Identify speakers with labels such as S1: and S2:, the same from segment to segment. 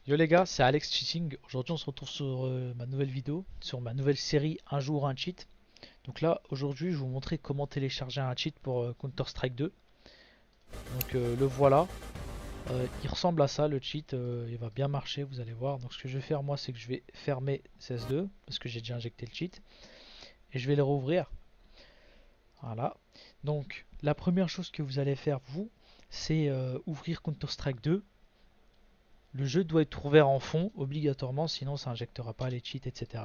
S1: Yo les gars, c'est Alex Cheating. Aujourd'hui on se retrouve sur ma nouvelle vidéo, sur ma nouvelle série Un jour un cheat. Donc là, aujourd'hui je vais vous montrer comment télécharger un cheat pour Counter-Strike 2. Donc le voilà. Il ressemble à ça le cheat, il va bien marcher, vous allez voir. Donc ce que je vais faire moi, c'est que je vais fermer CS2, parce que j'ai déjà injecté le cheat. Et je vais le rouvrir. Voilà. Donc la première chose que vous allez faire vous, c'est ouvrir Counter-Strike 2. Le jeu doit être ouvert en fond, obligatoirement, sinon ça injectera pas les cheats, etc.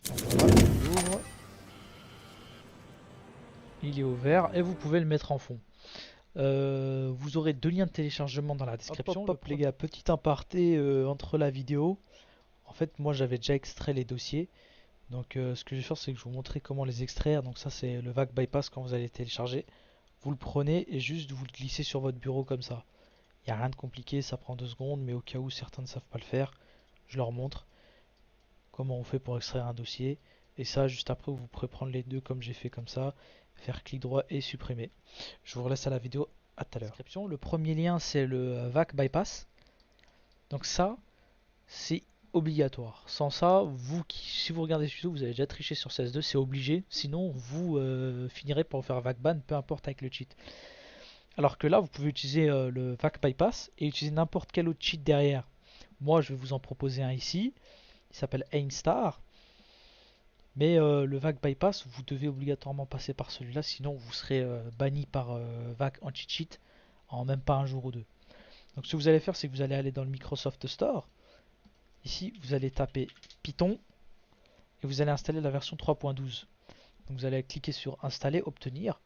S1: Donc voilà, il ouvre, il est ouvert et vous pouvez le mettre en fond. Vous aurez deux liens de téléchargement dans la description. Hop, les gars, petit aparté entre la vidéo. En fait, moi j'avais déjà extrait les dossiers. Donc ce que je vais faire, c'est que je vais vous montrer comment les extraire. Donc ça, c'est le VAC bypass quand vous allez télécharger. Vous le prenez et juste vous le glissez sur votre bureau comme ça. Il n'y a rien de compliqué, ça prend 2 secondes, mais au cas où certains ne savent pas le faire, je leur montre comment on fait pour extraire un dossier. Et ça, juste après, vous pourrez prendre les deux comme j'ai fait comme ça, faire clic droit et supprimer. Je vous relaisse à la vidéo, à tout à l'heure. Le premier lien, c'est le VAC bypass. Donc ça, c'est obligatoire. Sans ça, si vous regardez ce vidéo, vous avez déjà triché sur CS2, c'est obligé. Sinon, vous finirez par faire VAC ban, peu importe avec le cheat. Alors que là, vous pouvez utiliser le VAC bypass et utiliser n'importe quel autre cheat derrière. Moi, je vais vous en proposer un ici. Il s'appelle Ainstar. Mais le VAC bypass, vous devez obligatoirement passer par celui-là, sinon vous serez banni par VAC anti-cheat en même pas un jour ou deux. Donc ce que vous allez faire, c'est que vous allez aller dans le Microsoft Store. Ici, vous allez taper Python et vous allez installer la version 3.12. Donc vous allez cliquer sur Installer, Obtenir.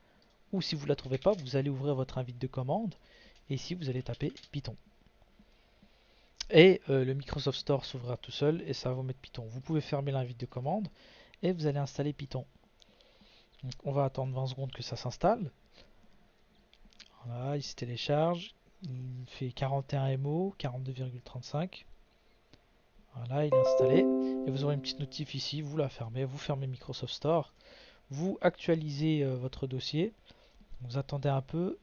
S1: Ou si vous ne la trouvez pas, vous allez ouvrir votre invite de commande. Et ici, vous allez taper Python. Et le Microsoft Store s'ouvrira tout seul et ça va vous mettre Python. Vous pouvez fermer l'invite de commande et vous allez installer Python. Donc on va attendre 20 secondes que ça s'installe. Voilà, il se télécharge. Il fait 41 MO, 42,35. Voilà, il est installé. Et vous aurez une petite notif ici, vous la fermez, vous fermez Microsoft Store. Vous actualisez votre dossier. Vous attendez un peu.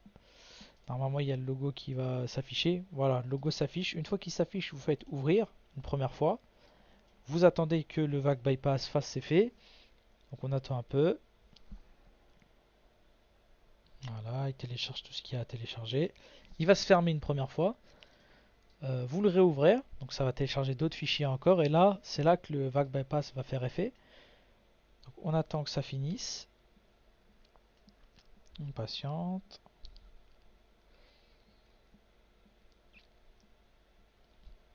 S1: Normalement, il y a le logo qui va s'afficher. Voilà, le logo s'affiche. Une fois qu'il s'affiche, vous faites ouvrir une première fois. Vous attendez que le VAC bypass fasse ses faits. Donc on attend un peu. Voilà, il télécharge tout ce qu'il y a à télécharger. Il va se fermer une première fois. Vous le réouvrez, donc ça va télécharger d'autres fichiers encore. Et là, c'est là que le VAC bypass va faire effet. Donc on attend que ça finisse. On patiente.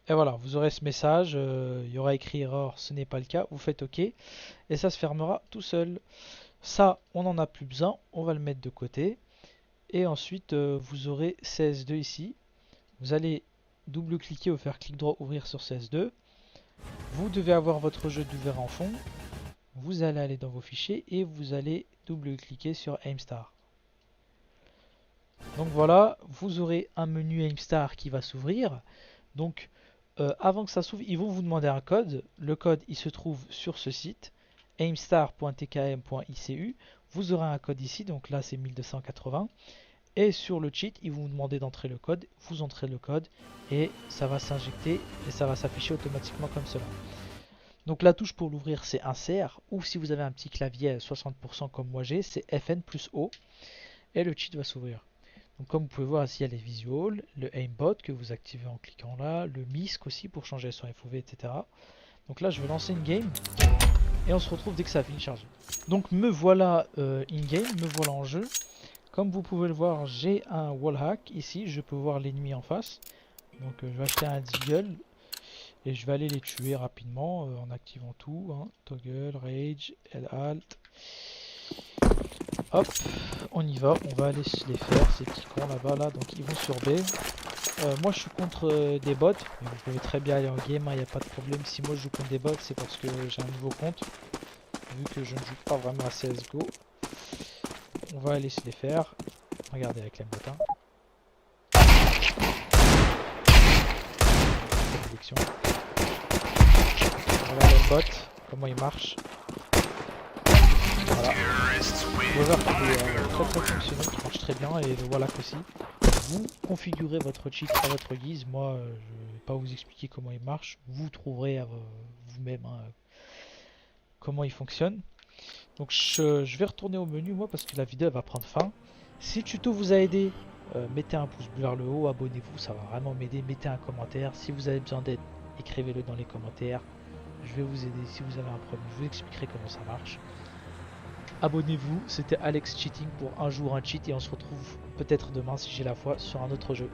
S1: Et voilà, vous aurez ce message. Il y aura écrit erreur, ce n'est pas le cas. Vous faites OK. Et ça se fermera tout seul. Ça, on n'en a plus besoin. On va le mettre de côté. Et ensuite, vous aurez CS2 ici. Vous allez double-cliquer ou faire clic droit ouvrir sur CS2. Vous devez avoir votre jeu d'ouvert en fond. Vous allez aller dans vos fichiers et vous allez double-cliquer sur Aimstar. Donc voilà, vous aurez un menu Aimstar qui va s'ouvrir. Donc avant que ça s'ouvre, ils vont vous demander un code. Le code, il se trouve sur ce site, aimstar.tkm.icu. Vous aurez un code ici, donc là c'est 1280. Et sur le cheat, ils vont vous demander d'entrer le code. Vous entrez le code et ça va s'injecter et ça va s'afficher automatiquement comme cela. Donc la touche pour l'ouvrir c'est insert, ou si vous avez un petit clavier à 60% comme moi j'ai, c'est FN plus O et le cheat va s'ouvrir. Donc comme vous pouvez voir ici il y a les visuals, le aimbot que vous activez en cliquant là, le MISC aussi pour changer son FOV, etc. Donc là je vais lancer une game et on se retrouve dès que ça a fini de charger. Donc me voilà in-game, me voilà en jeu. Comme vous pouvez le voir, j'ai un wallhack ici, je peux voir l'ennemi en face. Donc je vais acheter un deagle et je vais aller les tuer rapidement en activant tout. Hein. Toggle, rage, L alt. Hop, on y va, on va aller les faire, ces petits cons là-bas, là, donc ils vont sur B. Moi je suis contre des bots, mais vous pouvez très bien aller en game, il n'y a pas de problème. Si moi je joue contre des bots, c'est parce que j'ai un nouveau compte, vu que je ne joue pas vraiment à CSGO. On va aller se les faire. Regardez avec la botte. Hein. Voilà le bot, comment il marche. Voilà. Weaver qui est très fonctionnel, qui marche très bien, et le Wallach aussi. Vous configurez votre cheat à votre guise. Moi, pas vous expliquer comment il marche. Vous trouverez vous-même hein, comment il fonctionne. Donc je vais retourner au menu moi parce que la vidéo elle va prendre fin. Si le tuto vous a aidé, mettez un pouce bleu vers le haut, abonnez-vous, ça va vraiment m'aider. Mettez un commentaire. Si vous avez besoin d'aide, écrivez-le dans les commentaires. Je vais vous aider. Si vous avez un problème, je vous expliquerai comment ça marche. Abonnez-vous, c'était Alex Cheating pour un jour un cheat et on se retrouve peut-être demain si j'ai la foi sur un autre jeu.